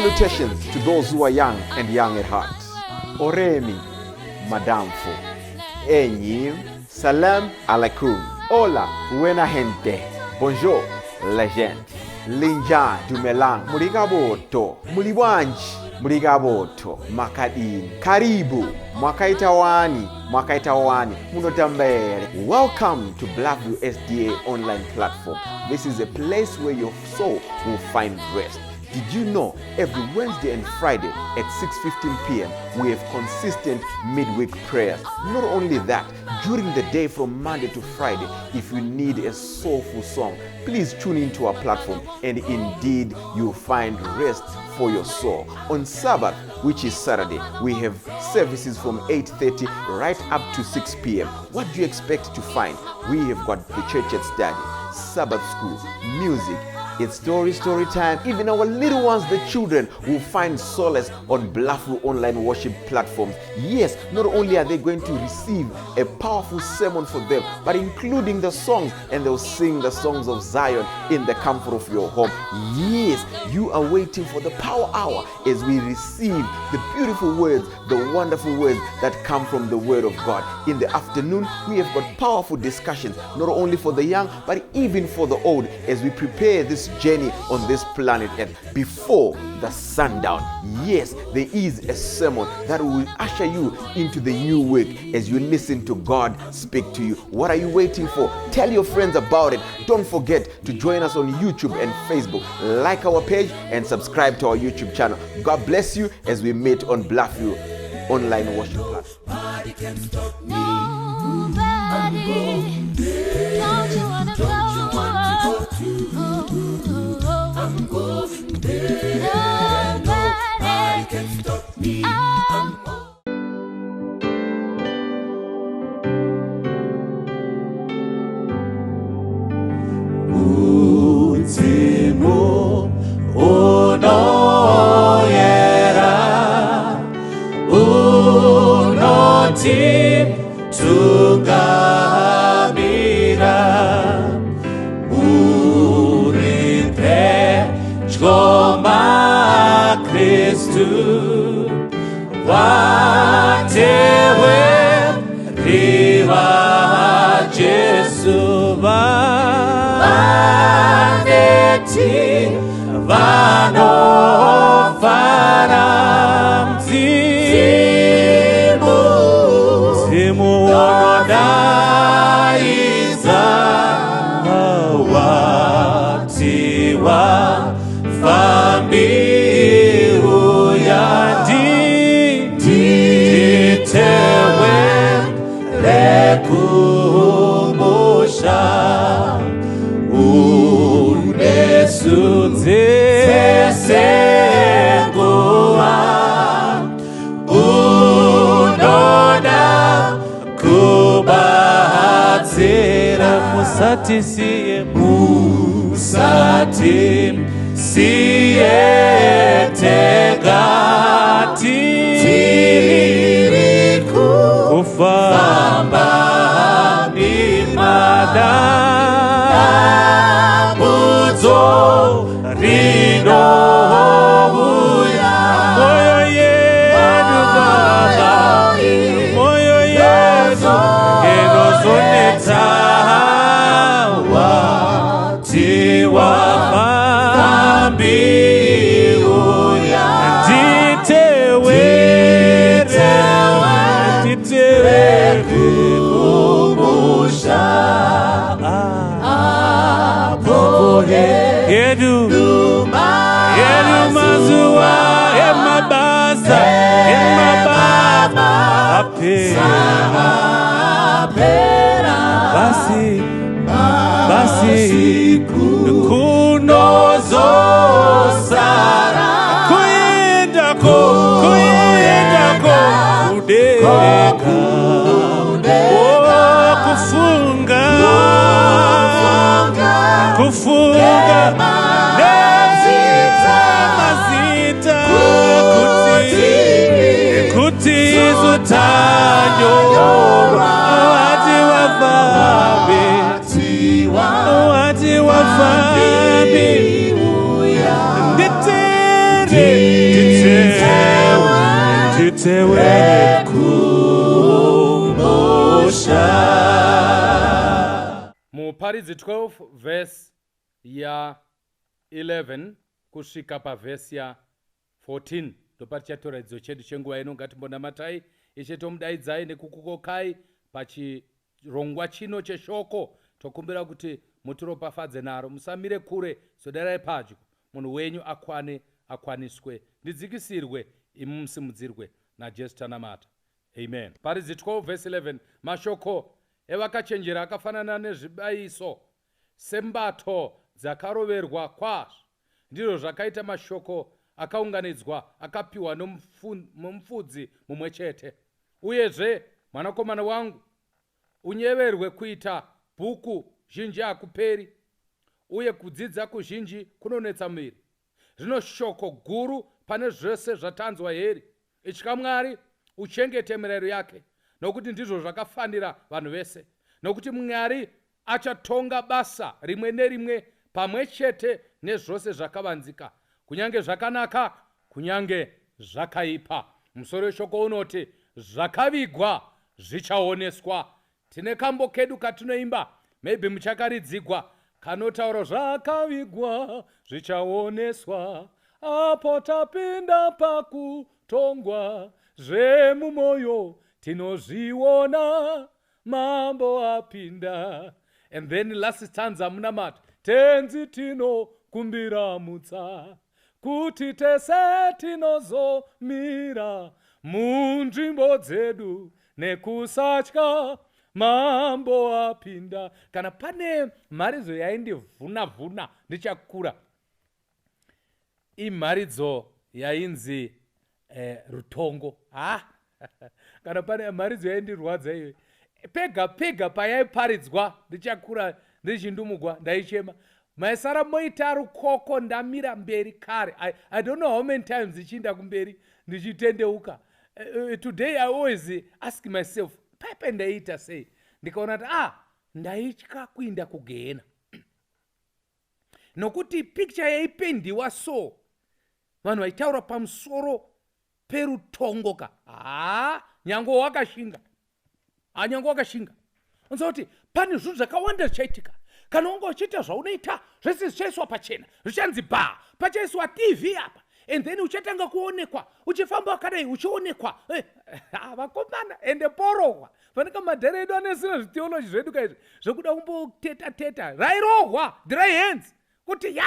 Salutations to those who are young and young at heart. Oremi, Madamfo, Enyi, Salam alaikum, Hola, buena gente, Bonjour, legend, Linja, Dumelang, Murigaboto, Muliwanji, Murigaboto, Makadin, Karibu, Mwakaitawani, Munotambere. Welcome to Blackview SDA online platform. This is a place where your soul will find rest. Did you know every Wednesday and Friday at 6:15 p.m. we have consistent midweek prayers? Not only that, during the day from Monday to Friday, if you need a soulful song, please tune into our platform and indeed you'll find rest for your soul. On Sabbath, which is Saturday, we have services from 8:30 right up to 6 p.m. What do you expect to find? We have got the church at study, Sabbath school, music. It's story time. Even our little ones, the children, will find solace on Blackview online worship platforms. Yes, not only are they going to receive a powerful sermon for them, but including the songs, and they'll sing the songs of Zion in the comfort of your home. Yes, you are waiting for the power hour as we receive the beautiful words, the wonderful words that come from the Word of God. In the afternoon, we have got powerful discussions, not only for the young, but even for the old, as we prepare this journey on this planet Earth before the sundown. Yes, there is a sermon that will usher you into the new week as you listen to God speak to you. What are you waiting for? Tell your friends about it. Don't forget to join us on YouTube and Facebook. Like our page and subscribe to our YouTube channel. God bless you as we meet on Blackview online worship platform. Nobody can stop me. Don't you wanna go? I'm going there. Nobody can stop me. Ultimo unoyera unotim tugamira uripe chgoma Kristu watewe riva Jesu vaneti vanofara mzimu unodaiza watiwa fambi uyanditewe lekumusha unesudzesenguwa unoda kubatsira musati siye tegati tiririku kufamba mimada budzo rino buya moyo yedu baba moyo yedu enozoneta watiwa fambi uya ditewe kumusha Yedu mazuwa emabasa emababa apera basi kunozo sara kuyendako udeka kufunga mazita kuti zutanyo wati wafabe tewekumbusha. Muparidzi 12 verse ya 11 kusvika pavhesi ya 14 ndopari chatoraidzo chedu chenguva ino. Ngatimbonamatai ishe tomudaidzai nekukukokai pachirongwa chino cheshoko. Tokumbira kuti mutiropafadze naro, musamire kure, zodarai padyo, munhu wenyu akwaniswe, ndidzikisirwe, imi musimudzirwe naJesu tanamata. Amen. Paridzi 12 verse 11, mashoko evakachenjera akafanana nezvibayiso sembato dzakaroverwa kwazvo, ndizvo zvakaita mashoko akaunganidzwa akapiwa nomufudzi mumwe chete. Uyezve mwanakomana wangu, unyeverwe kuita bhuku zhinji hakuperi, uye kudzidza kuzhinji kunonetsa muviri. Zvino shoko guru pane zvose zvatanzwa heri, itya Mwari uchengete mirayiro yake, nokuti ndizvo zvakafanira vanhu vese. Nokuti Mwari achatonga basa rimwe nerimwe pamwe chete nezvose zvakavanzika, kunyange zvakanaka, kunyange zvakaipa. Musoro weshoko unoti zvakavigwa zvichaoneswa. Tine kambo kedu katinoimba, maybe muchakaridzigwa, kanotaura zvakavigwa zvichaoneswa, apo tapinda pakutongwa, zvemumoyo tinozviona, mambo apinda. And then last stanza munamata, tenzi tinokumbira mutsa, kuti tese tinozomira munzvimbo dzedu nekusatya, mambo apinda. Kana pane mharidzo yaindivhuna ndichakura, imharidzo yainzi rutongo. Kana pane mharidzo yaindirwadza iyo, pega pega payaiparidzwa ndichakura ndichindumugwa ndaichema, maisara moita rukoko ndamira mberi kare. I don't know how many times ichiinda kumberi ndichitendeuka. Today I always ask myself, paipe ndaiita sei? Ndikaona kuti ndaitya kuinda kugehena, nokuti picture yaipendiwa so, vanhu vaitaura pamusoro perutongoka. Nyango wakashinga, nyango wakashinga. Unza kuti pane zvinhu zvakawanda zvichaitika. Kana unga uchiita zvaunoita zvese zvichaiswa pachena, zvichanzi pachaiswa TV apa, and then uchatanga kuonekwa, uchifamba wakadai uchionekwa. Vakomana ende porohwa. Fanika madhara edu anesina zviteology zvedu kaizvi zvekuda kumboteta rairohwa dry hands kuti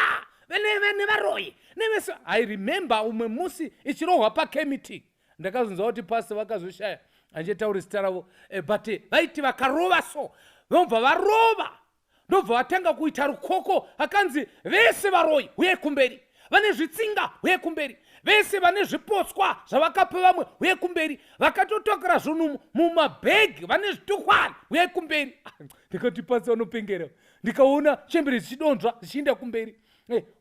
vene varoyi nemeso. I remember umwe musi ichirohwa paKMT, ndakazonzwa kuti pastor vakazoshaya anjetauri zita ravo, but vaiti vakarova so, vobva varova, ndobva vatanga kuita rukoko, akanzi vese varoyi uye kumberi, vane zvitsinga uye kumberi, vese vane zvipotswa zvavakapa vamwe uye kumberi, vakatotokera zvinhu mumabhegi, vane zvitukwana uye kumberi. Ndikati pasi vanopengera, ndikaona chembere zvichidonzva zvichienda kumberi.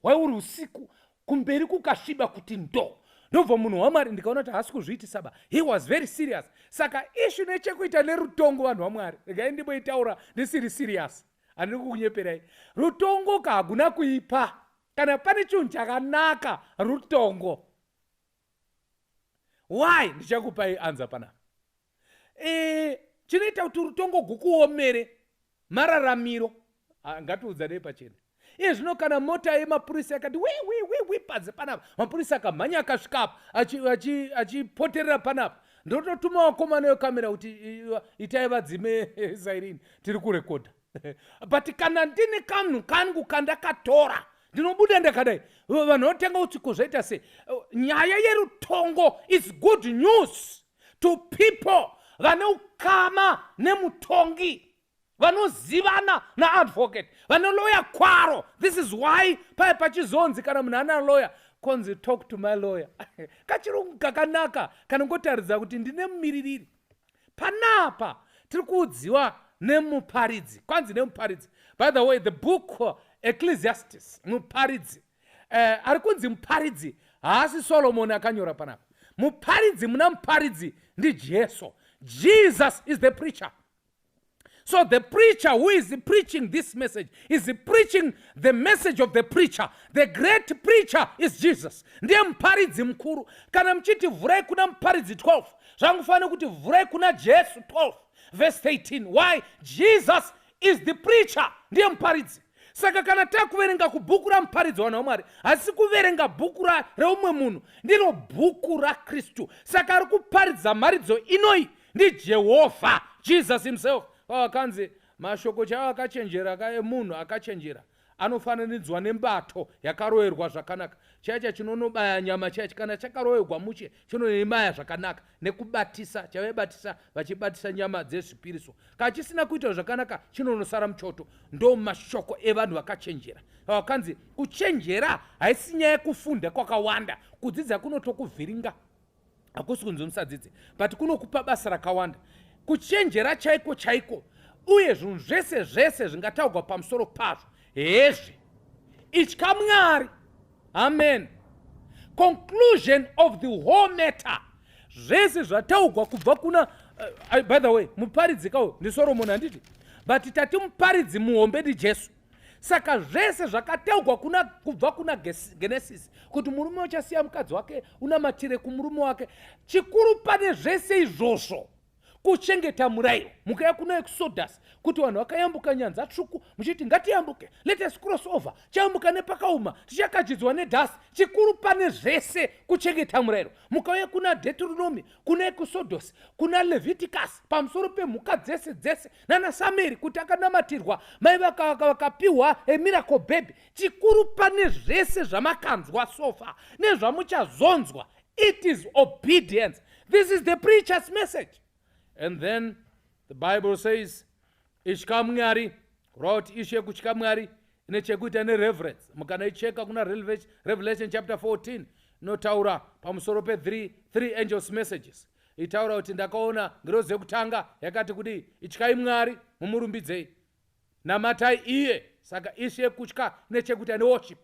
Wauri usiku kumberi kukasviba kuti ndo. Ndobva munhu waMwari ndikaona kuti haasi kuzviitisaba. He was very serious. Saka ishu nechekuita nerutongo vanhu vaMwari, regai ndimboitaura ndisiri serious, handiri kukunyeperai. Rutongo kahaguna kuipa. Kana pane chinhu chakanaka rutongo. Why? Ndichakupai anza panapa. Chinoita kuti rutongo gukuomere mararamiro. Ngatiudzane pachena. Zvino kana mota yemapurisa yakati wi padze panapa, mapurisa akamhanya akasvikapo achipoterera panapa, ndototuma vakomana vekamera kuti itai vadzime siren, tiri kurekodha. But kana ndine kanhu kangu kandakatora, ndinobuda ndakadai, vanhu votenga kuti kuzvaita sei. Nyaya yerutongo is good news to people vane ukama nemutongi, vanozivana naadvocate, vanoloya kwaro. This is why pachizonzi kana munhu ana lawyer konzi talk to my lawyer. Kachirungu kakanaka kana ngotaridza kuti ndine mumiririri. Panapa tiri kuudziwa nemuparidzi, kwanzi nemuparidzi. By the way, the book Ecclesiastes, muparidzi, ari kunzi muparidzi haasi Solomon akanyora panapa. Muparidzi muna muparidzi ndi Jesu. Jesus is the preacher. So the preacher who is preaching this message is preaching the message of the preacher. The great preacher is Jesus. Ndiye muparidzi mukuru. Kana mchiti vhurai kuna muparidzi 12, zvangofanira kuti vhurai kuna Jesu 12 verse 18. Why? Jesus is the preacher. Ndiye muparidzi. Saka kana takuverenga kubhuku ramuparidzi wana waMwari, hasi kuverenga bhuku reumwe munhu, ndiro bhuku raKristu. Saka ari kuparidza mharidzo inoi ndiJehovha, Jesus himself. Kanzi mashoko chavo akachenjera emunhu akachenjera anofananidzwa nembato yakaroverwa zvakanaka. Chaicha chinonobaya nyama chaichi kana chakaroverwa muche chinonimaya zvakanaka nekubatisa, chavaibatisa vachibatisa nyama dzezvipiriso. Kana chisina kuita zvakanaka chinonosara muchoto. Ndo mashoko evanhu vakachenjera. Kanzi kuchenjera haisi nyaya yekufunda kwakawanda. Kudzidza kunotokuvhiringa, hakusi kunzi musadzidze, but kunokupa basa rakawanda. Kuchenjera chaiko chaiko, uye zvinhu zvese zvese zvingataurwa pamusoro pazvo hezvi itya Mwari. Amen. Conclusion of the whole matter. Zvese zvataurwa kubva kuna by the way, muparidzi kawo ndi Solomon handiti, but tati muparidzi muhombe ndi Jesu. Saka zvese zvakataurwa kubva kuna Genesis kuti murume uchasiya mukadzi wake unamatire kumurume wake, chikuru pane zvese izvozvo kuchengeta murayiro. Mukaya kuna Exodus kuti vanhu vakayambuka nyanza tsvuku muchiti ngatiyambuke, let us cross over, chayambuka nepakauma tichakajidzwa nedhasi. Chikuru pane zvese kuchengeta murayiro. Mukauya kuna Deuteronomy, kuna Exodus, kuna Leviticus pamusoro pemhuka dzese dzese nana Samueri kuti akanamatirwa mai vakapiwa miracle baby. Chikuru pane zvese zvamakanzwa sofa nezvamuchazonzwa. It is obedience. This is the preacher's message. And then the Bible says, itya Mwari, wrote ishe kutya Mwari ine chekuita nereverence. Mukanoicheka kuna Revelation chapter 14, inotaura pamusoro three angels messages. Itaura kuti ndakaona ngirozi yekutanga yakati kuti ityai Mwari mumurumbidzei, namatai iye. Saka ishe kutya ine chekuita neworship.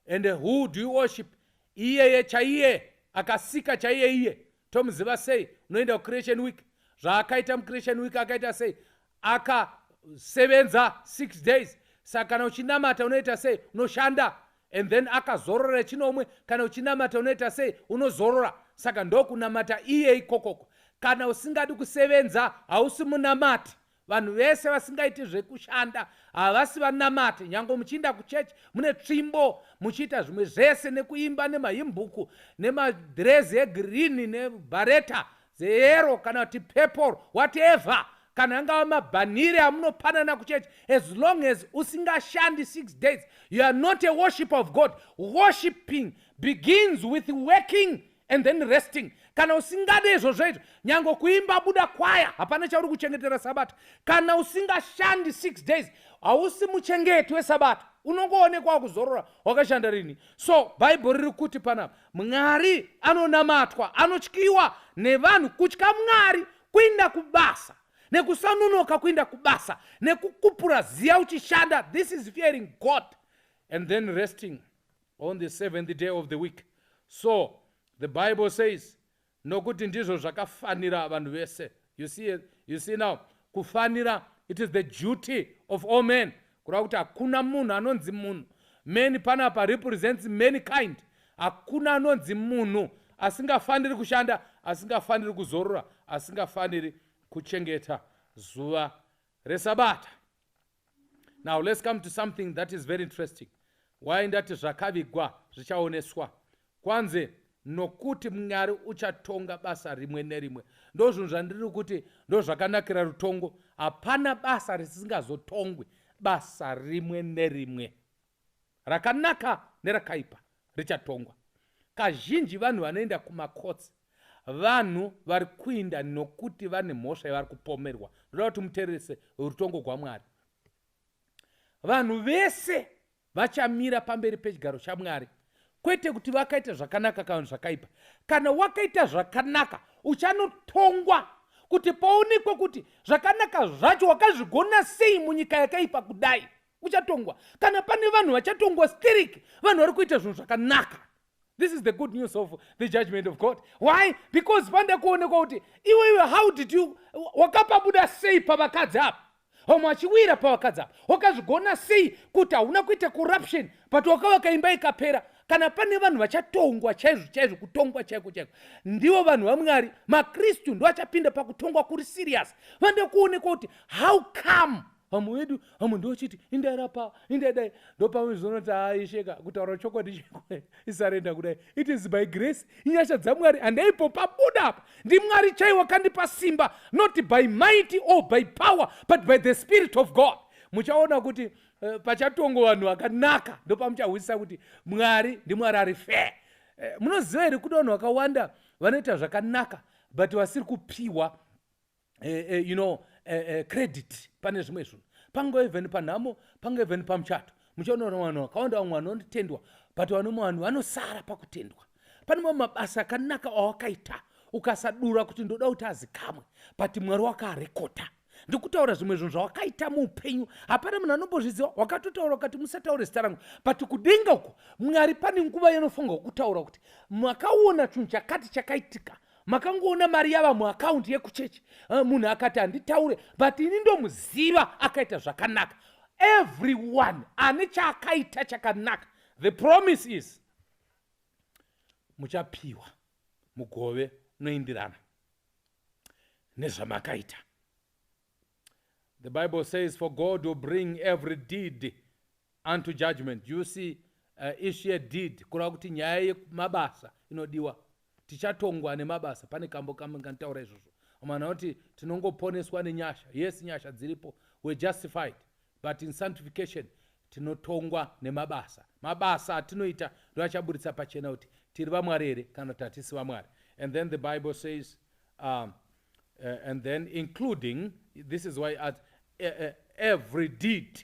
And who do you worship? Iye chaiye, akasika chaiye iye. Tomuziva sei? Unoenda kuCreation week. Zvaakaita muCreation week akaita sei? Akasevenza 6 days. Saka kana uchinamata unoita sei? Unoshanda. And then akazorora chinomwe. Kana uchinamata unoita sei? Unozorora. Saka ndokunamata iye ikokoko. Kana usingadi kusevenza hausi munamati. Vanhu vese vasingaiti zvekushanda havasi vanamati. Nyango muchienda kuchechi mune tsvimbo muchiita zvimwe zvese nekuimba nemahimbuku nemadrezi egirini nebhareta dzeyero kana kuti purple whatever, kana angava mabhanire amunopanana kuchechi, as long as usingashandi 6 days you are not a worshiper of God. Worshipping begins with working and then resting. Kana usingade izvozvo izvo, nyango kuimba buda kwaya hapana chauri kuchengetera sabata. Kana usingashandi 6 days hausi muchengeti wesabata, unongoonekwa kuzorora wakashanda rini. So Bible riri kuti panapa Mwari anonamatwa, anotyiwa nevanhu. Kutya Mwari kuinda kubasa, nekusanunoka kuinda kubasa, nekukupura ziya uchishanda. This is fearing God. And then resting on the 7th day of the week. So the Bible says, nokuti ndizvo zvakafanira vanhu vese. You see now, kufanira, it is the duty of all men. Kureva kuti hakuna munhu anonzi munhu. Men panapa represents mankind. Hakuna anonzi munhu asingafaniri kushanda, asingafaniri kuzorora, asingafaniri kuchengeta zuva resabata. Now let's come to something that is very interesting. Why ndati zvakavigwa zvichaoneswa. Kwanze nokuti Mwari uchatonga basa rimwe nerimwe. Ndo zvinhu zvandiri kuti ndo zvakanakira rutongo. Hapana basa risingazotongwi. Basa rimwe nerimwe rakanaka nerakaipa richatongwa. Kazhinji vanhu vanoenda kumakotsi vanhu vari kuinda nokuti vane mhosva yavari kupomerwa. Ndoda kuti muteerese rutongo rwaMwari. Vanhu vese vachamira pamberi pechigaro chaMwari, kwete kuti vakaita zvakanaka kana zvakaipa. Kana wakaita zvakanaka uchanotongwa kuti paonekwe kuti zvakanaka zvacho wakazvigona sei munyika yakaipa kudai, uchatongwa. Kana pane vanhu vachatongwa stiriki, vanhu vari kuita zvinhu zvakanaka. This is the good news of the judgment of God. Why? Because panda kuonekwa kuti iwe how did you, wakapabuda sei pavakadzi apa, vamwe vachiwira pavakadzi apa, wakazvigona sei kuti hauna kuita corruption but wakavaka imba ikapera. Kana pane vanhu vachatongwa chaizvo chaizvo, kutongwa chaiko chaiko, ndivo vanhu vaMwari. maKristu ndo achapinda pakutongwa kuri serious. Vande kuonekwa kuti how come vamwe vedu, vamwe ndochiti indairapa indaidai, ndopamizonoti aisheka kutaura chokwadi isarenda kudai. It is by grace, inyasha dzaMwari. Handaipo pabuda apa ndiMwari chaiwo wakandipa simba, not by mighty or by power but by the Spirit of God. Muchaona kuti pachatongwa vanhu vakanaka ndopamuchahwisisa kuti Mwari ndiMwari ari fair. Munoziva here kuti vanhu vakawanda vanoita zvakanaka but vasiri kupiwa credit pane zvimwe zvinhu, pange even panhamo, pange even pamuchato. Muchaona vanhu vakawanda, vamwe vanotendwa but vanhu vanosara pakutendwa. Pane mamwe mabasa akanaka awakaita ukasadura kuti ndoda kuti azikamwe but Mwari wakarekota. Ndikutaura zvimwe zvinhu zvawakaita muupenyu, hapana munhu anombozviziva. Wakatotaura kuti musataure zita rangu but kudenga uko Mwari pane nguva yanofunga kutaura kuti makaona chinhu chakati chakaitika, makangoona mari yava muakaunti yekuchechi, munhu akati handitaure but ini ndomuziva akaita zvakanaka. Everyone ane chaakaita chakanaka, the promise is muchapiwa mugove unoindirana nezvamakaita. The Bible says, for God will bring every deed unto judgment. You see, issue deed. Kura kuti nyaya yemabasa inodiwa. Tichatongwa nemabasa. Pane kambo kantaura izvozvo. Amana kuti tinongoponeswa nenyasha. Yes, nyasha dziripo. We're justified. But in sanctification, tinotongwa nemabasa. Mabasa atinoita ndo achaburitsa pachena kuti tiri vaMwari here kana kuti hatisi vaMwari. And then the Bible says, and then including, this is why at every deed,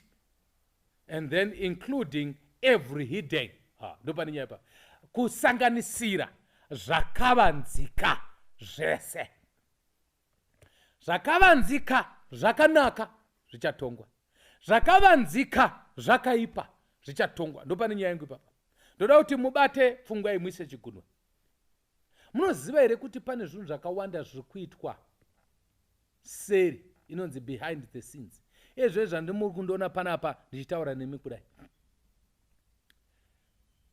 and then including every hidden. Ndopani nyapa kusanganisira zvakavanzika zvese, zvakavanzika zvakanaka zvichatongwa, zvakavanzika zvakaipa zvichatongwa. Ndopani nyaya yangu ipapa. Ndoda kuti mubate pfungwa imwise chigunwe. Munoziva here kuti pane zvinhu zvakawanda zviri kuitwa seri, inonzi behind the scenes. Ezvo zvandimuri kundoona panapa ndichitaura nemi kudai.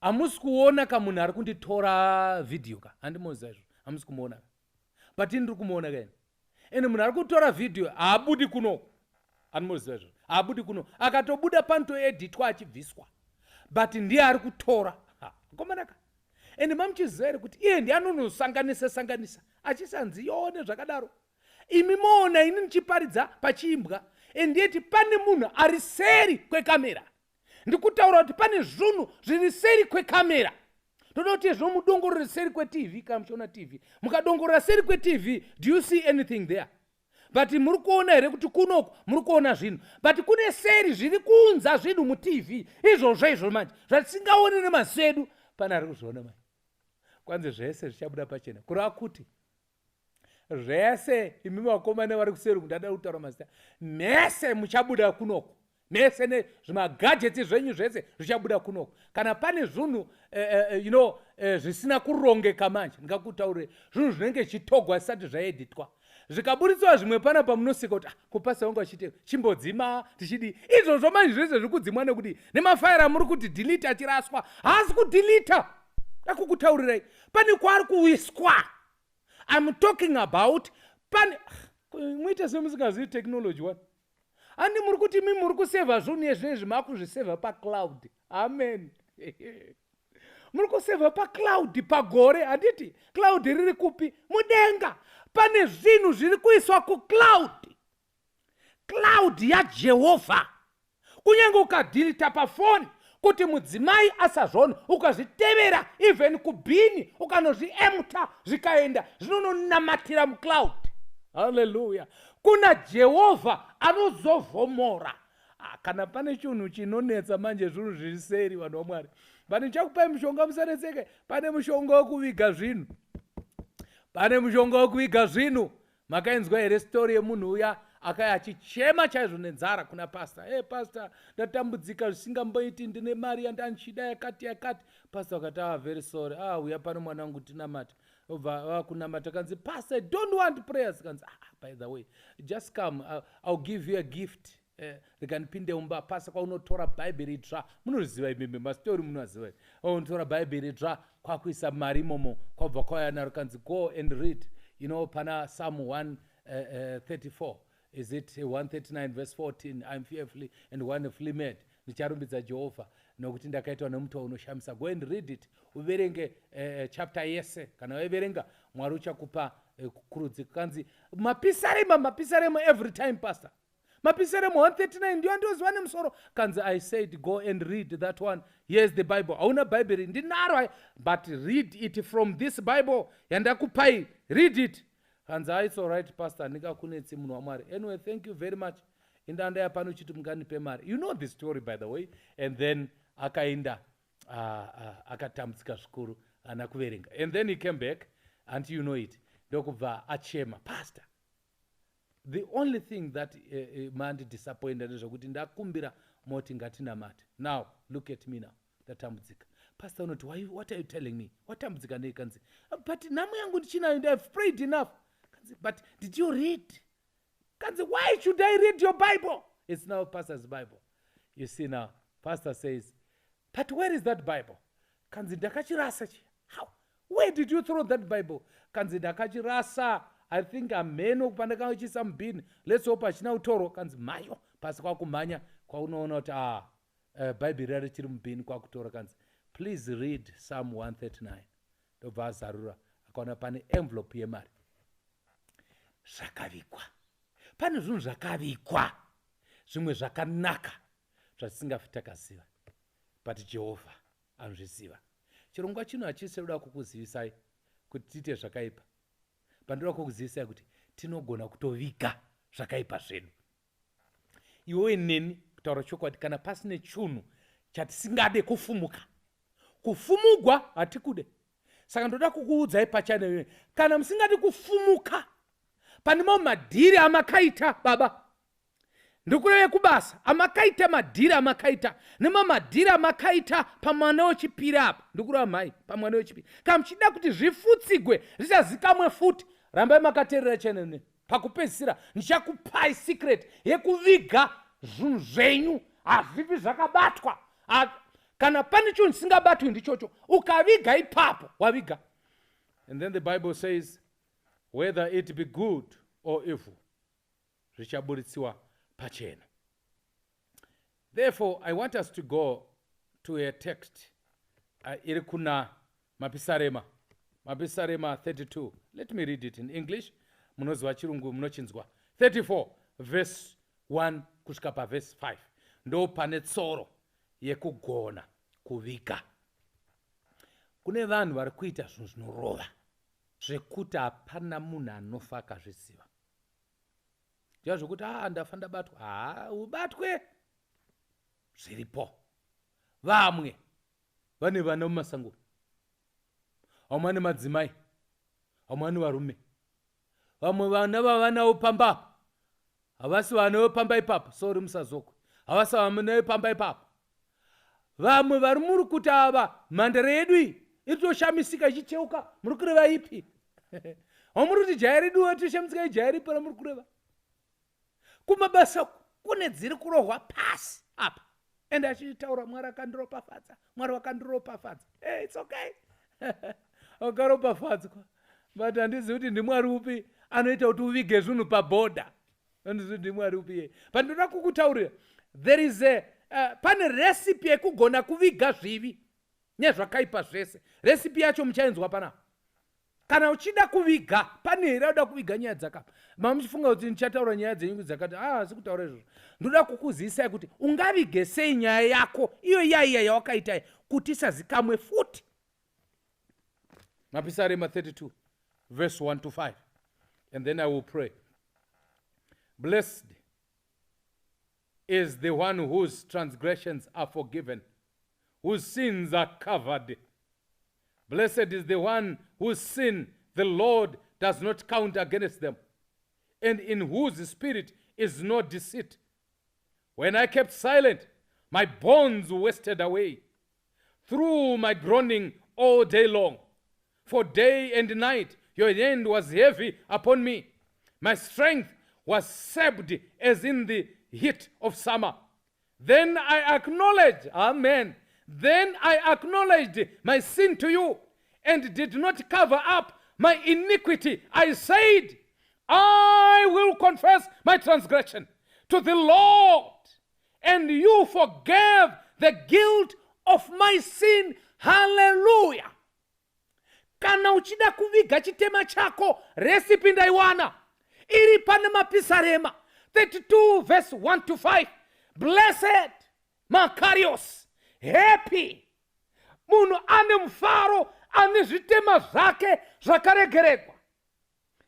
Hamusi kuona kamunhu ari kunditora video ka, handimoziva izvo, hamusi kumuona. But ini ndiri kumuona kaini. Ende munhu ari kutora video haabudi kunoko, handimoziva izvo, haabudi kunoko. Akatobuda panotoeditwa achibviswa, but ndiye ari kutora. Komanaka. Ende mamuchiziva here kuti iye ndiye anonosanganisa achisanzi yone zvakadaro. Imi moona ini nichiparidza pachiimbwa, endiyeti pane munhu ari seri kwekamera. Ndikutaura kuti pane zvinhu zviri seri kwekamera. Ndoda kuti izvo mudongorere seri kweTV, kana muchiona TV. Mukadongorera seri kweTV, do you see anything there? But muri kuona here kuti kunoko muri kuona zvinhu. But kune seri zviri kuunza zvinhu muTV. Izvo manje zvatisingaoni nemaziso edu pane ari kuzviona manje. Kwanze zvese zvichabuda pachena. Kureva kuti zvese imi vakomana vari kuseri kundada kutaura mazita, mese muchabuda kunoko. Mese nezvimagadgets zvenyu zvese zvichabuda kunoko. Kana pane zvinhu zvisina kurongeka manje, ndingakutaurire zvinhu zvinenge chitogwa zvisati zvaeditwa. Zvikaburitswa zvimwe pana pamunosika kuti kupasa wangu achite chimbodzima tichidi. Izvozvo manje zvese zviri kudzimwa nekuti nemafaira muri kuti delete achiraswa. Haasi kudelita. Ndakukutaurirai. Pane kwaari kuwiswa. I'm talking about pane muite semusingazivi technology one. Andi muri kuti mimi muri kuseva zvinhu nezvinezvi makuzviseva pacloud. Amen. Muri kuseva pacloud pagore, handiti cloud riri kupi? Mudenga. Pane zvinhu zviri kuiswa kucloud. Cloud yaJehovha. Kunyange ukadelita pafoni kuti mudzimai asazvona, ukazvitevera even kubhini ukanozviemta zvikaenda zvinononamatira mucloud. Hallelujah. Kuna Jehovha anozovhomora. Kana pane chinhu chinonetsa manje zvinhu zviri seri vanhu vaMwari. Pane chakupai mushonga musaretseke. Pane mushonga wokuviga zvinhu. Pane mushonga wokuviga zvinhu. Makainzwa here story yemunhu uya akaya achichema chaizvo nenzara kuna pastor. Hey pastor, ndatambudzika zvisingamboiti, ndine mari yandanchida yakati. Pastor akati very sorry. Uya pano mwanangu tinamata. obva kunamata kanzi, pastor, I don't want prayers. Kanzi, by the way, just come, I'll give you a gift. Rikanipinde umba pastor kwaunotora bhaibheri dzva. Munoziva imimi mastori munoziva. Unotora bhaibheri dzva kwakuisa mari imomo kwabva kwauya naro kanzi go and read. You know, pana Psalm 134. Is it 139 verse 14? I'm fearfully and wonderfully made. Ndicharumbidza Jehovah nokuti ndakaitwa nemuto unoshamisa. Go and read it. Uverenge chapter yese. Kana weverenga Mwari uchakupa kukurudzi. Kanzi mapisarema every time, pastor. Mapisarema 139 ndio andozwa nemusoro. Kanzi I said go and read that one. Here's the Bible. Hauna Bible ndinaro, but read it from this Bible. Yandakupai, read it. Kanzi it's all right, pastor. Ndikakunetsi munhu waMwari. Anyway, thank you very much. Indanda yapano chitu munganipe mari. You know the story, by the way. And then akaenda akatambudzika zvikuru anakuverenga. And then he came back and you know it. Ndokubva achema, pastor. The only thing that mandi disappointed ndezvokuti ndakumbira moti ngatinamate. Now look at me now. Ndatambudzika. Pastor unoti, what are you telling me? Watambudzika nei kanzi? But namu yangu ndichinayo, I've prayed enough. Kanzi, but did you read? Kanzi, why should I read your Bible? It's now pastor's Bible. You see now, pastor says, but where is that Bible? Kanzi, ndakachirasa. How? Where did you throw that Bible? Kanzi, ndakachirasa. I think ameno kupandaka uchisa mbini. Let's hope achina utoro. Kanzi, mayo. Pasi kwa kumanya. Kwa unaona uti, Bible rari chiri mbini kwa kutora. Kanzi, please read Psalm 139. Ndobva zarura. Akaona pane envelope yemari. Zvakavikwa. Pane zvinhu zvakavikwa. Zvimwe zvakanaka. Zvatisingafi takaziva. But Jehovah anozviziva. Chirongwa chino hachisi ruda kukuzivisai kuti tiite zvakaipa. Pandoda kukuzivisai kuti tinogona kutovika zvakaipa zvedu. Iwe neni kutaura chokwadi kana pasine chunhu chatisingade kufumuka. Kufumugwa hatikude. Saka ndoda kukuudzai pachane, kana musingade kufumuka panema madhiri amakaita baba. Ndikureve kubasa amakaita madhiri amakaita nema madhiri amakaita pamwana wechipiri apa. Ndikureva mai pamwana wechipiri. Kana muchida kuti zvifutsigwe zvichazikamwe futi, rambai makateerera chenene. Pakupedzisira ndichakupai secret yekuviga zvinhu zvenyu hazvivi zvakabatwa. Kana pane chinhu chisingabatwi ndichocho, ukaviga ipapo waviga. And then the Bible says, whether it be good or evil, zvichabuditsiwa pachena. Therefore, I want us to go to a text. Iri kuna Mapisarema 32. Let me read it in English. Munozwa chirungu munochinzwa. 34 verse 1 kusvika paverse 5. Ndo pane tsoro yekugona kuvika. Kune vanhu vari kuita zvinhu zvinorova zvekuti hapana munhu anofa akazviziva. Ndiva zvokuti ndafa ndabatwa. Ubatwe zviripo. Vamwe vane vana mumasango, vamwe vane madzimai, vamwe vane varume, vamwe vana vavanawo pamba. Havasi vana vepamba ipapo, sorry musazokwe. Havasi vana vepamba ipapo. Vamwe vari muri kuti ava mhandara yedu iyi itoshamisika ichicheuka, muri kureva ipi? Hamuri kuti jaya redu itoshamisika ijaya ripi ramuri kureva? Kumabasa kune dziri kurohwa pasi apa. Ende achitaura Mwari akandiropafadza, Mwari wakandiropafadza. Hey, it's okay. Wakaropafadzwa. But handizivi kuti ndiMwari upi anoita kuti uvige zvinhu pabhodha. Handizivi ndiMwari upi. But ndoda kukutaurira, there is pane recipe yekugona kuviga zvivi nezvakaipa zvese. Recipe yacho muchainzwa panapa. Kana uchida kuviga, pane here uda kuviga nyaya dzakapa. Muchifunga kuti ndichataura nyaya dzenyu dzakati, sikutaura izvozvo. Ndoda kukuzivisai kuti ungavige sei nyaya yako iyo yaiya yawakaita kuti isazikamwe futi. Mapisarema 32 verse 1 to 5. And then I will pray. Blessed is the one whose transgressions are forgiven, whose sins are covered. Blessed is the one whose sin the Lord does not count against them, and in whose spirit is no deceit. When I kept silent, my bones wasted away through my groaning all day long. For day and night your hand was heavy upon me. My strength was sapped as in the heat of summer. Then I acknowledged, amen, then I acknowledged my sin to you and did not cover up my iniquity. I said, I will confess my transgression to the Lord, and you forgave the guilt of my sin. Hallelujah. Kana uchida kuviga chitema chako, recipe ndaiwana. Iri pane mapisarema 32 verse 1 to 5. Blessed, Makarios, happy. Munhu ane mufaro, ane zvitema zvake zvakaregeregwa.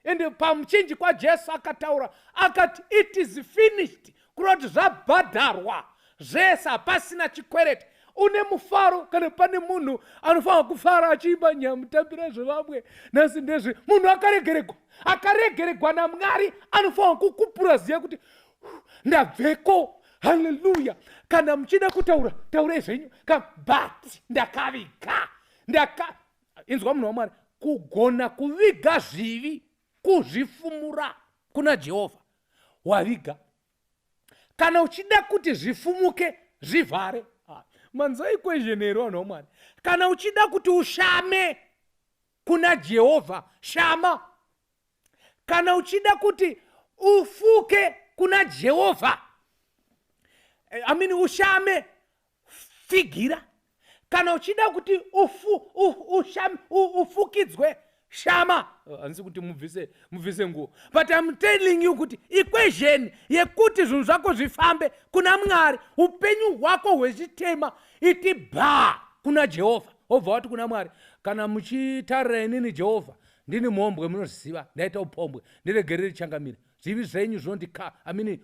Ende pamuchinji kwa Jesu akataura, akati it is finished. Kuroti zvabhadharwa. Zvese hapasina chikwereti. Une mufaro kana pane munhu anofanira kufara achiimba nyamutambira zvevamwe nhasi ndezve munhu akaregeregwa naMwari anofanira kukupura ziya kuti ndabveko. Haleluya. Kana muchida kutaura taurei zvenyu but ndakaviga inzwa munhu waMwari, kugona kuviga zvivi, kuzvifumura kuna Jehovha. Waviga. Kana uchida kuti zvifumuke zvivhare, manzai kwezhenero vanhu vaMwari. Kana uchida kuti ushame kuna Jehovha, shama. Kana uchida kuti ufuke kuna Jehovha, ushame, figira. Kana uchida kuti ufukidzwe, shama. Handisi kuti mubvise nguo. But I'm telling you kuti equation yekuti zvinhu zvako zvifambe kuna Mwari, upenyu hwako hwezvitema iti bha kuna Jehovha. Obva wati kuna Mwari, kana muchitarira inini Jehovha, ndini mhombwe munozviziva, ndaita upombwe, ndiregerere changamira. Zvivi zvenyu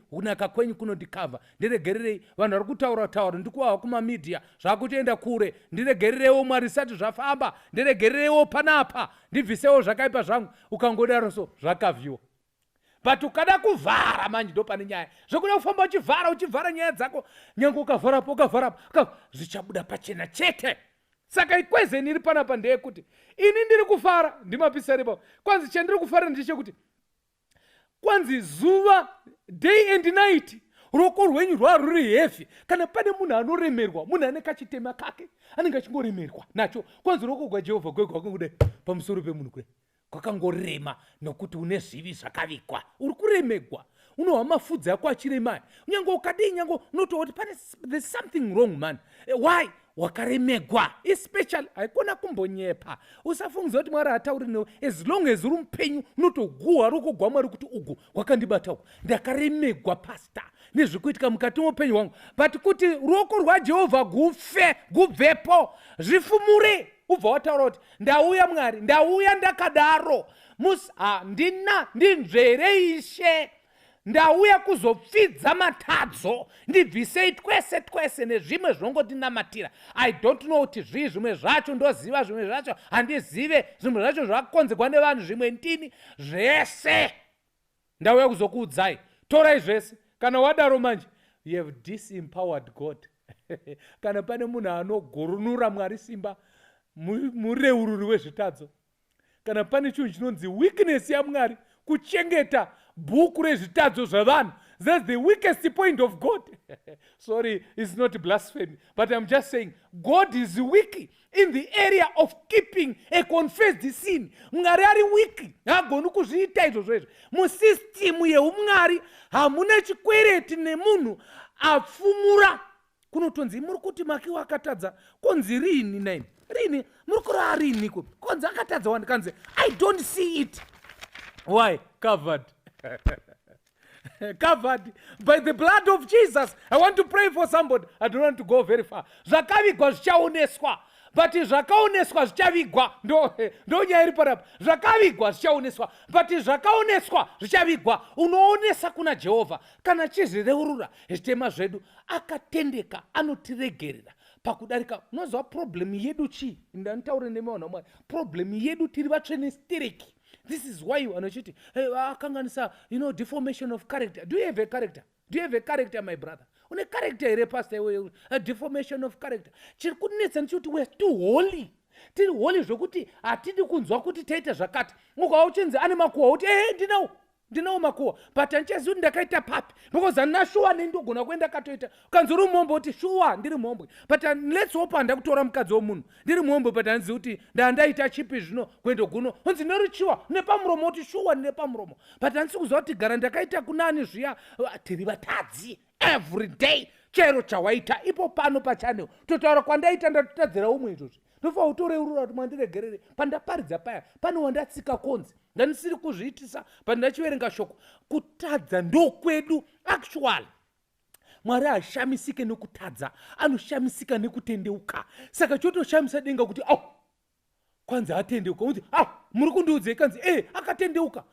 kunaka kwenyu kunondikavha. Ndiregererei. Vanhu vari kutaura ndikuvawa kumamedia zvakutoenda kure. Ndiregererewo Mwari zvisati zvafamba. Ndiregererewo panapa. Ndibvisewo zvakaipa zvangu. Ukangodaro so zvakavhiwa. But ukada kuvhara manje ndo pane nyaya. Zvokuda kufamba uchivhara nyaya dzako. Nyange ukavharapo. Zvichabuda pachena chete. Saka ikwezeni iri panapa ndeyekuti ini ndiri kufara ndimapisaripa. Kwanzi chandiri kufara ndechekuti kwanzi zuva, day and night, ruoko rwenyu rwari heavy. Kana pane munhu anoremerwa, munhu ane kachitema kake, anenge achingoremerwa nacho, kwanzi ruoko rwaJehovha kwakangoda pamusoro pemunhu kure, kwakangorema nokuti une zvivi zvakavigwa. Uri kuremegwa. Unohwa mafudzi ako achirema. Nyange ukadii, nyange unototi there's something wrong, man. Why? Wakaremegwa. Especially haikona kumbonyepa. Usafungidza kuti Mwari hatauri newe. As long as uri mupenyu unotoguhwa ruoko rwaMwari kuti ugu wakandibatawo. Ndakaremegwa pastor. Nezvikuitika mukati muupenyu hwangu. But kuti ruoko rwaJehovha gubvepo, zvifumure. Ubva wataura kuti ndauya Mwari, ndauya ndakadaro. Ndinzvere Ishe. Ndauya kuzopfidza matadzo, ndibvisei twese nezvimwe zvongotinamatira. I don't know kuti zvimwe zvacho ndoziva, zvimwe zvacho handizive, zvimwe zvacho zvakonzerwa nevanhu, zvimwe ndini, zvese ndauya kuzokuudzai. Torai zvese. Kana wadaro manje, you have disempowered God. Kana pane munhu anogurunura Mwari simba, mureururi wezvitadzo. Kana pane chinhu chinonzi weakness yaMwari, kuchengeta bhuku rezvitadzo zvavanhu. That's the weakest point of God. Sorry, it's not blasphemy, but I'm just saying God is weak in the area of keeping a confessed sin. Mwari ari weak. Hagoni kuzviita izvozvo. Musystem yeumwari hamuna chikwereti nemunhu apfumura. Kunotonzi muri kuti Makiwa akatadza. Konzi rini nine? Rini? Muri kurara rini? Konzi akatadza wandikanzi. I don't see it. Why? Covered. Covered by the blood of Jesus. I want to pray for somebody. I don't want to go very far. Zvakavigwa zvichaoneswa. But zvakaoneswa zvichavigwa. Ndo nyaya iri parapa. Zvakavigwa zvichaoneswa. But zvakaoneswa zvichavigwa. Unoonesa kuna Jehovha. Kana chizvireurura zvitema zvedu, akatendeka, anotiregerera. Pakudarika, unoziva problem yedu chi? Ndanotaura nevanhu vaMwari. Problem yedu tiri vatsvenestiriki. This is why you anochiti, akanganisa, deformation of character. Do you have a character? Do you have a character, my brother? Une character ere pastor, a deformation of character. Chiri kunetsa nechikuti we're too holy. tiri holi zvokuti hatidi kunzwa kuti taita zvakati. Ukauchinzi ane makuhwa uti ndinawo makuhwa, but handichazivi kuti ndakaita papi because handina shuwa nendogona kuenda katoita. Ukanzi uri mhombwe uti shuwa ndiri mhombwe, but let's hope handa kutora mukadzi womunhu ndiri mhombwe, but handizivi kuti ndandaita chipi zvino kuendo guno. Unzi nerichiwa nepamuromo uti shuwa nepamuromo, but handisi kuziva kuti gara ndakaita kunani zviya. Tiri vatadzi every day. Chero chawaita ipo pano pachane totaura kwandaita ndatotadzira umwe izvozvi. Ndofa utoreurura kuti mwandiregerere pandaparidza paya pane wandatsika konzi ndanisiri kuzviitisa pandachiverenga shoko. Kutadza ndokwedu actually. Mwari hashamisike nekutadza, anoshamisika nekutendeuka. Saka chotoshamisa denga kuti kwanzi atendeuka, kuti muri kundiudza kanzi akatendeuka.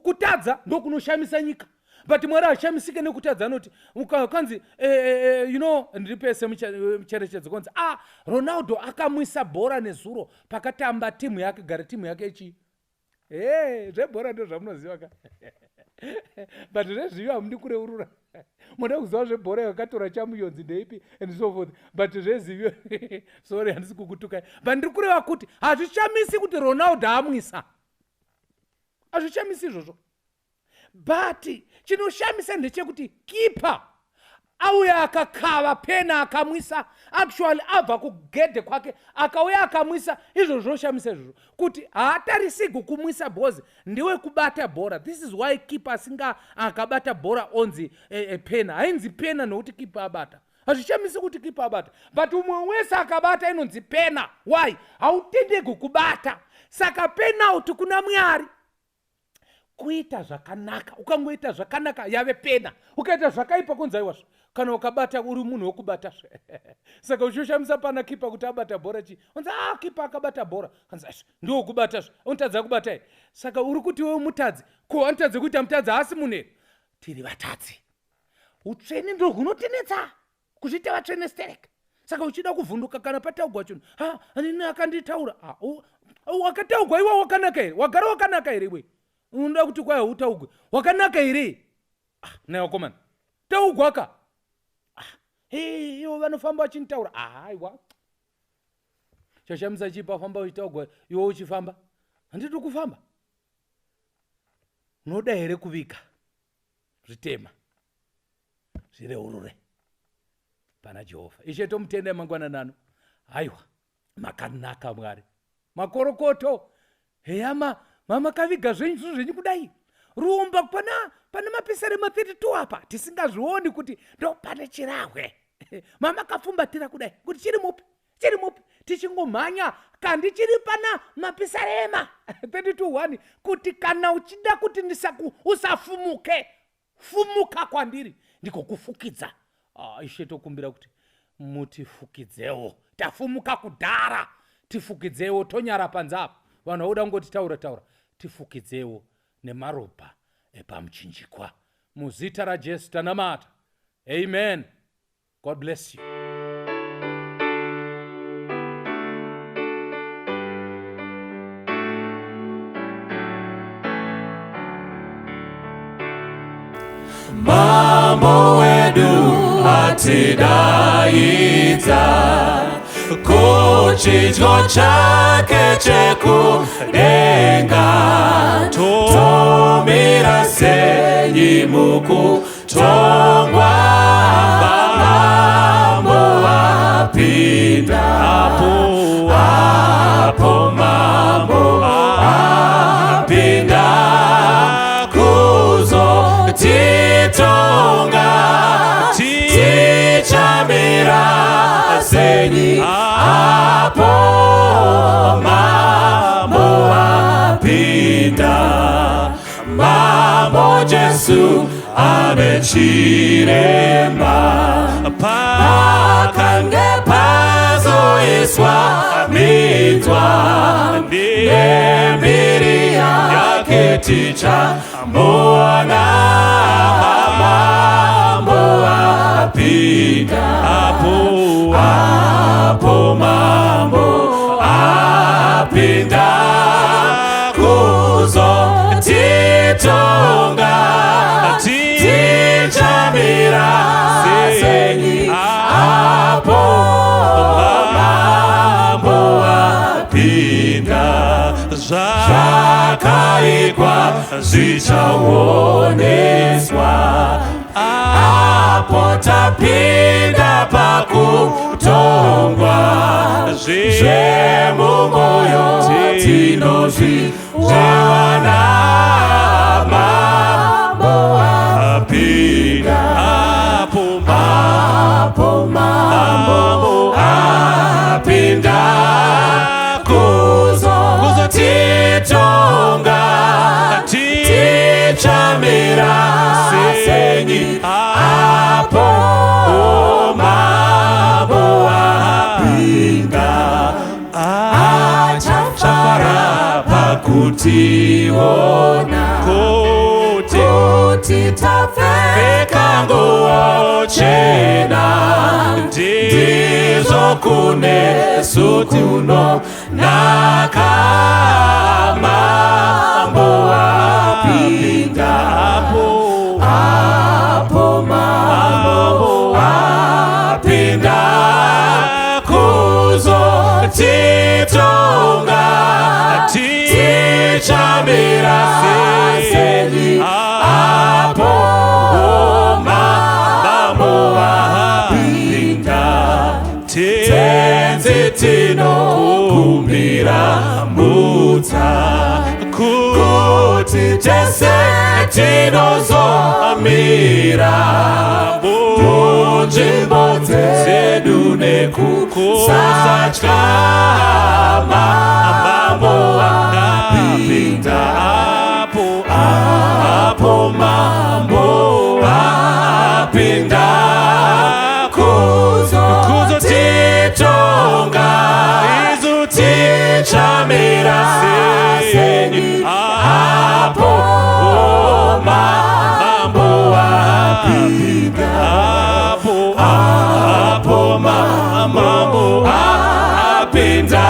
Kutadza ndokunoshamisa nyika, but Mwari hashamisike nekutadza. Anoti kanzi ndiri pese mucherechedzo kwanzi Ronaldo akamwisa bhora nezuro pakatamba timu yake, gara timu yake ichi zvebhora ndo zvamunoziva ka but zvezvivi hamudi kureurura. Munoda kuziva zvebhora yakatora chamuyonzi ndeipi and so forth, but zvezivi sorry handisi kukutukai, but ndiri kureva kuti hazvishamisi kuti Ronaldo amwisa, hazvishamisi izvozvo. But chinoshamisa ndechekuti kipa auya akakava pena akamwisa, actually abva kugedhe kwake akauya akamwisa. Izvo zvinoshamisa izvozvo kuti haatarisigi kumwisa bhozi, ndiwe kubata bhora. This is why kipa asinga akabata bhora onzi pena, hainzi pena nokuti kipa abata. Hazvishamisi kuti kipa abata, but umwe wese akabata inonzi pena. Why? Hautendegi kubata. Saka penalty kuna Mwari. Kuita zvakanaka, ukangoita zvakanaka yave pena. Ukaita zvakaipa kunzi aiwa kana ukabata uri munhu wokubata. Saka uchishamisa pana kipa kuti abata bhora chi. Unzi kipa akabata bhora. Kanzi ndio kubata. Untadza kubata. Saka uri kuti wewe mutadzi. Ko antadze kuita mutadzi asi munhu. Tiri vatadzi. Utsvene ndio hunotinetsa. Kuzvita vatsvene stereka. Saka uchida kuvhunduka kana pataugwa chinhu. Nini akanditaura. Wakataugwa iwe wakanaka here. Wagara wakanaka here iwe. Unoda kuti kwai utaugwe wakanaka here. Nayo komana taugwaka. Iwo vanofamba vachinitaura. Aiwa chashamisa chipa famba uchitaugwa iwe uchifamba. Handidi kufamba. Unoda here kuvika zvitema zvireurure pana Jehovha. Ishe tomutenda mangwananano. Aiwa makanaka Mwari. Makorokoto heyama mama kaviga zvenyu zvenyu kudai. Rumba pana mapisare ma32 apa tisingazvioni kuti ndo pane chirahwe. Mama kafumbatira kudai kuti chiri mupi tichingomhanya kandi chiri pana mapisarema 32:1 kuti kana uchida kuti usafumuke, fumuka kwandiri ndiko kufukidza. Ishe tokumbira kuti mutifukidzewo. Tafumuka kudhara, tifukidzewo. Tonyara panzapa vanhu vauda ngoti taura tifukidzewo nemaropa epamuchinjikwa. Muzita raJesu tanamata. Amen. God bless you. Mambo wedu atidaidza kuchidyo chake chekudenga. Tomira senyi mukutongwa. Mambo apinda apo mambo apinda kuzotitonga. Tichamira senyi apo mambo apinda. Mambo Jesu amechiremba pakange pazoiswa minzwa nembiri yake tichamboona. Mambo apinda apo mambo apinda kuzotitonga. Tichamira senyi apo mambo apinda. Zvakaipa Zvichaonekwa. Apo tapinda pakutongwa, zvemumoyo tinozviwana. Mambo apinda, apo mambo apinda kuzotitonga. Tichamira senyi apo mambo apinda. Achafara pakutiona, kuti tapfeka nguo chena. Ndizvo kunesu tunonaka. Mambo apinda, apo mambo apinda kuzotitonga. Tichamira senyi apo mambo apinda. Tenzi tinokumbira mutsa, kuti tese tinozomira munzvimbo dzedu nekusatya. Mambo apinda, apo mambo apinda kuzotitonga. Tichamira senyi apo mambo apinda. Apo mambo apinda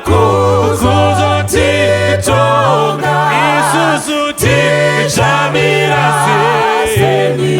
kuzotitonga. Isusu tichamira senyi